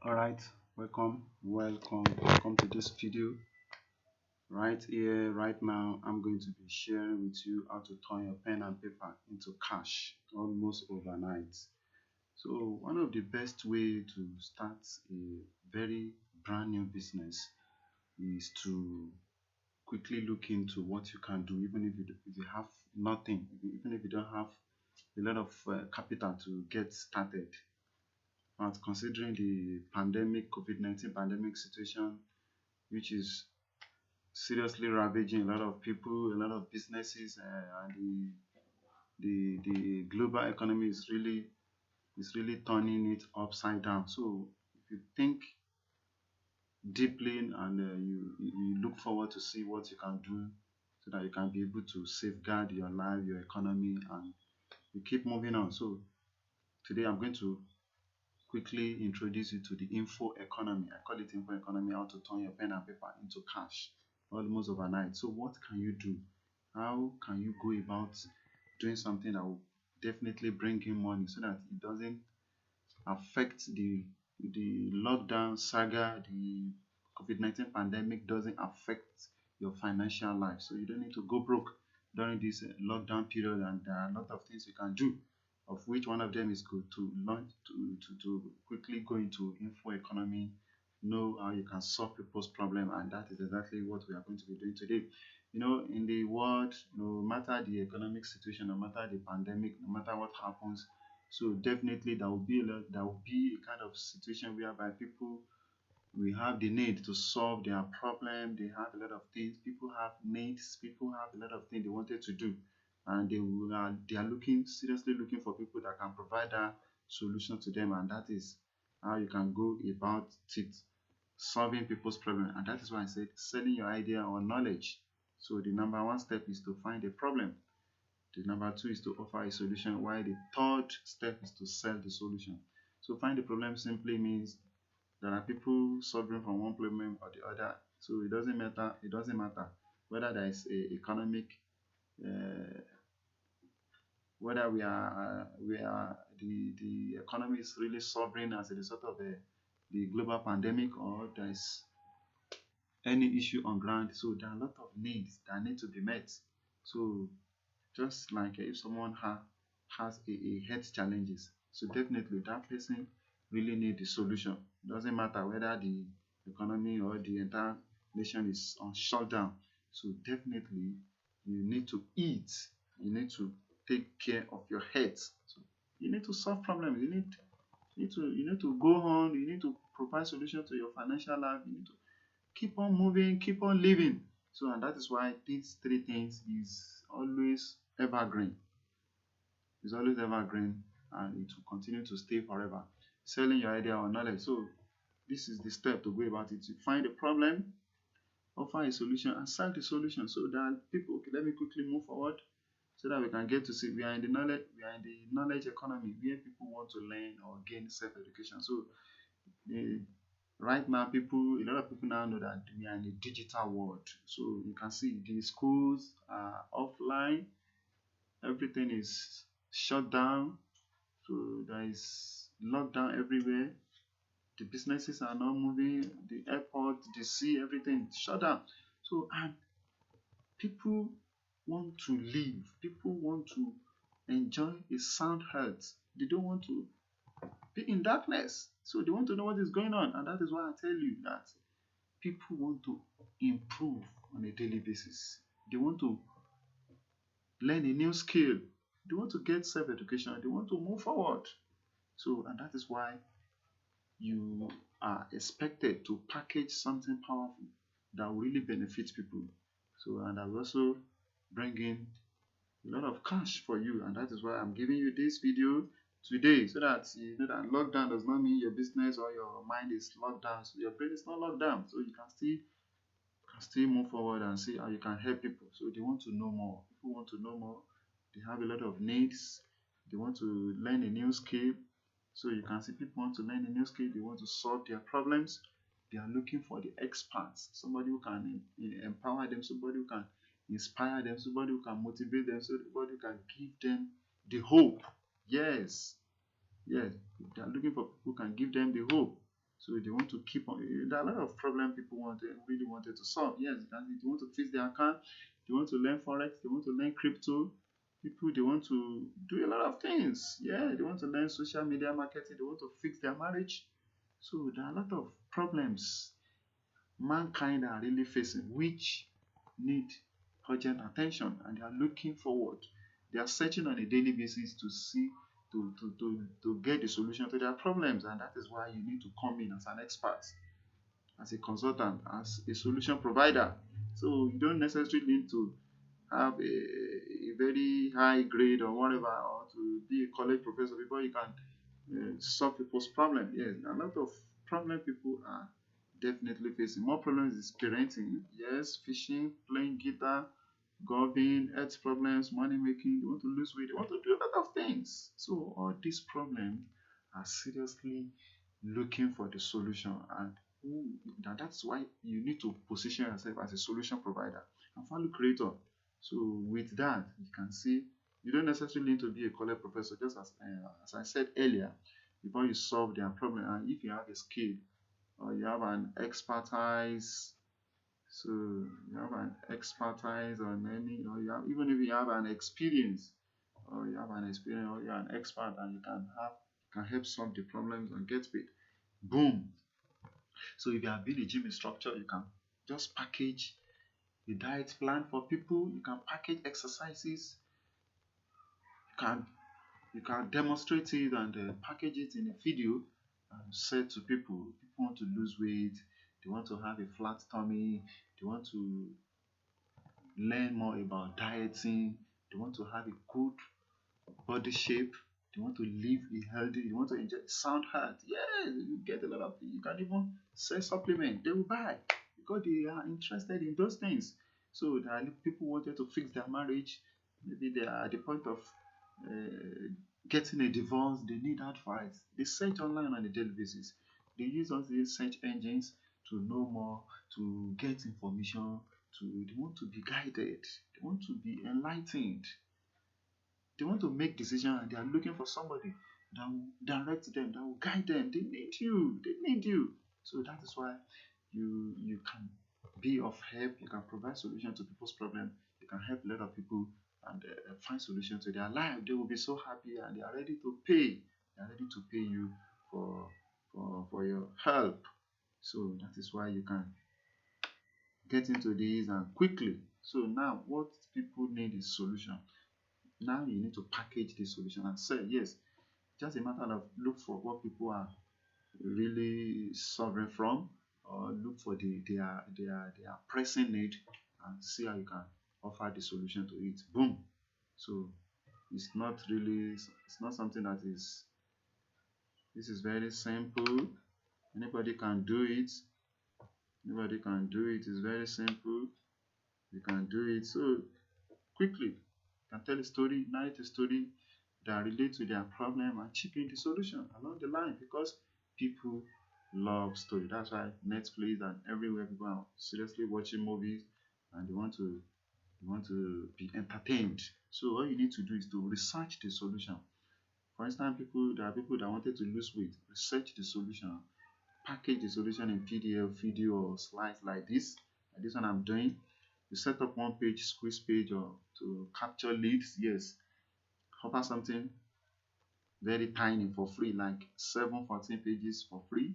All right, welcome to this video. Right here, right now, I'm going to be sharing with you how to turn your pen and paper into cash almost overnight. So, one of the best way to start a very brand new business is to quickly look into what you can do, even if you have nothing, even if you don't have a lot of capital to get started. But considering the COVID-19 pandemic situation, which is seriously ravaging a lot of people, a lot of businesses, and the global economy is really turning it upside down. So if you think deeply and you look forward to see what you can do so that you can be able to safeguard your life, your economy, and you keep moving on. So today I'm going to quickly introduce you to the info economy. I call it info economy, how to turn your pen and paper into cash almost overnight. So what can you do? How can you go about doing something that will definitely bring in money so that it doesn't affect the lockdown saga, the COVID-19 pandemic doesn't affect your financial life. So you don't need to go broke during this lockdown period, and there are a lot of things you can do, of which one of them is good to launch to quickly go into info economy, know how you can solve people's problem, and that is exactly what we are going to be doing today. In the world, no matter the economic situation, no matter the pandemic, no matter what happens, so definitely there will be a kind of situation whereby people we have the need to solve their problem. They have a lot of things. People have needs. People have a lot of things they wanted to do, and they are looking seriously looking for people that can provide that solution to them, and that is how you can go about it, solving people's problem. And that is why I said selling your idea or knowledge. So the number one step is to find a problem. The number two is to offer a solution, while the third step is to sell the solution. So find the problem simply means there are people suffering from one problem or the other. So it doesn't matter whether there is a economic uh, whether we are the economy is really suffering as a result of the global pandemic, or there is any issue on ground. So there are a lot of needs that need to be met. So just like if someone has a health challenges, so definitely that person really need the solution. Doesn't matter whether the economy or the entire nation is on shutdown. So definitely you need to eat, you need to take care of your health. So you need to solve problems, you need to go on, you need to provide solution to your financial life, you need to keep on moving, keep on living. So, and that is why these three things is always evergreen. It's always evergreen, and it will continue to stay forever. Selling your idea or knowledge. So this is the step to go about it. You find a problem, offer a solution, and sell the solution so that people, okay, let me quickly move forward so that we can get to see we are in the knowledge economy where people want to learn or gain self-education. So the right now a lot of people now know that we are in a digital world. So you can see the schools are offline, everything is shut down, so there is lockdown everywhere. The businesses are not moving, the airport, the sea, everything is shut down. So, and people want to live, people want to enjoy a sound health. They don't want to be in darkness, so they want to know what is going on. And that is why I tell you that people want to improve on a daily basis. They want to learn a new skill. They want to get self-education. They want to move forward. So, and that is why you are expected to package something powerful that will really benefit people. So, and I will also bring in a lot of cash for you, and that is why I'm giving you this video today, so that you know that lockdown does not mean your business or your mind is locked down. So your brain is not locked down, so you can still move forward and see how you can help people. So they want to know more. People want to know more. They have a lot of needs. They want to learn a new skill. So you can see people want to learn a new skill. They want to solve their problems. They are looking for the experts, somebody who can empower them, somebody who can inspire them, somebody who can motivate them, somebody who can give them the hope. Yes, yes, they are looking for people who can give them the hope. So they want to keep on. There are a lot of problem people really wanted to solve. Yes, they want to fix their account. They want to learn forex. They want to learn crypto. People, they want to do a lot of things. Yeah, they want to learn social media marketing. They want to fix their marriage. So there are a lot of problems mankind are really facing, which need urgent attention, and they are looking forward. They are searching on a daily basis to see to get the solution to their problems, and that is why you need to come in as an expert, as a consultant, as a solution provider. So you don't necessarily need to have a very high grade or whatever, or to be a college professor before you can solve people's problem. Yes, a lot of problem people are definitely facing. More problems is parenting, yes, fishing, playing guitar, golfing, health problems, money making, they want to lose weight, they want to do a lot of things. So all these problems are seriously looking for the solution, and that's why you need to position yourself as a solution provider and value creator. So with that, you can see you don't necessarily need to be a college professor, just as I said earlier, before you solve their problem. And if you have a skill or you have an expertise, so you have an expertise on any, or you have, even if you have an experience, or you have an experience, or you're an expert, and you can help solve the problems and get paid. Boom. So if you have been a gym instructor, you can just package the diet plan for people. You can package exercises. You can demonstrate it and package it in a video and say to people. People want to lose weight, they want to have a flat tummy, they want to learn more about dieting, they want to have a good body shape, they want to live a healthy, they want to enjoy sound health. Yeah, you get a lot of, you can even sell supplement, they will buy because they are interested in those things. So there are people wanted to fix their marriage, maybe they are at the point of uh, getting a divorce, they need advice. They search online on a daily basis. They use all these search engines to know more, to get information, they want to be guided, they want to be enlightened, they want to make decisions, and they are looking for somebody that will direct them, that will guide them. They need you. They need you. So that is why you can be of help. You can provide solution to people's problem. You can help a lot of people and find solutions to their life. They will be so happy, and they are ready to pay. They are ready to pay you for for your help. So that is why you can get into this and quickly. So now what people need is solution. Now you need to package the solution and say yes. Just a matter of look for what people are really suffering from, or look for their pressing need, and see how you can offer the solution to it. Boom. So it's not something that is, this is very simple. Anybody can do it. Anybody can do it. It's very simple. You can do it. So quickly, you can tell a story, narrate a story that relate to their problem, and chip in the solution along the line, because people love story. That's why Netflix and everywhere people are seriously watching movies, and they want to be entertained. So all you need to do is to research the solution. For instance, there are people that wanted to lose weight. Research the solution, package the solution in PDF, video, or slides like this one I'm doing. You set up one page, squeeze page, or to capture leads. Yes, offer something very tiny for free, like 14 pages for free,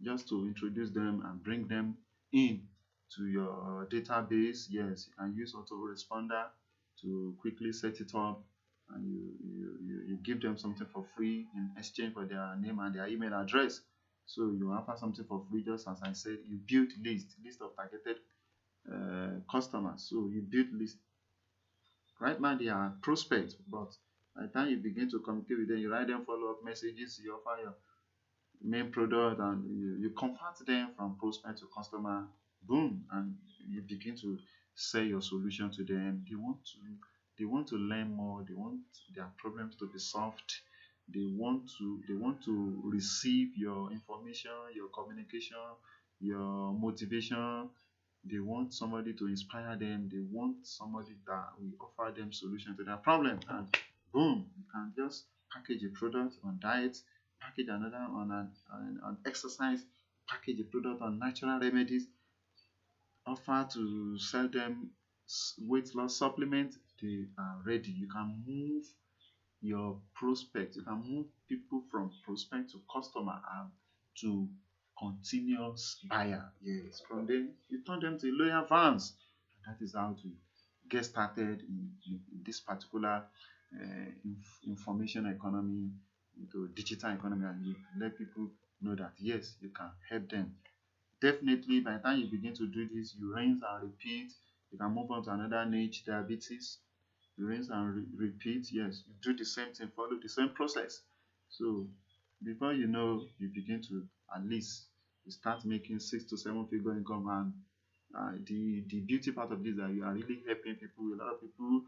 just to introduce them and bring them in to your database. Yes, you can use autoresponder to quickly set it up, and you give them something for free in exchange for their name and their email address. So you offer something for free, just as I said. You build list of targeted customers. So you build list. Right now they are prospects, but by the time you begin to communicate with them, you write them follow-up messages, you offer your main product, and you convert them from prospect to customer. Boom, and you begin to sell your solution to them. They want to learn more, they want their problems to be solved, they want to receive your information, your communication, your motivation. They want somebody to inspire them, they want somebody that will offer them solution to their problem. And boom, you can just package a product on diet, package another on an exercise, package a product on natural remedies, offer to sell them weight loss supplement, they are ready. You can move your prospect, you can move people from prospect to customer and to continuous buyer. Yes, from then you turn them to loyal fans. That is how to get started in this particular information economy, into digital economy, and you let people know that yes, you can help them. Definitely, by the time you begin to do this, you rinse and repeat. You can move on to another niche, diabetes. You rinse and repeat. Yes, you do the same thing, follow the same process. So before you know, you begin to at least you start making 6 to 7 figure income. And the beauty part of this is that you are really helping people. A lot of people,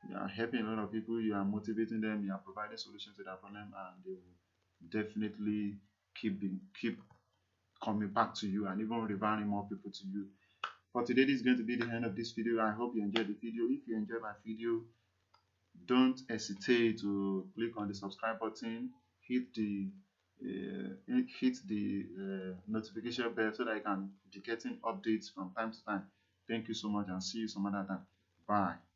you are helping a lot of people. You are motivating them. You are providing solutions to their problem, and they will definitely keep coming back to you and even referring more people to you. For today, this is going to be the end of this video. I hope you enjoyed the video. If you enjoyed my video, don't hesitate to click on the subscribe button, hit the notification bell so that you can be getting updates from time to time. Thank you so much, and see you some other time. Bye.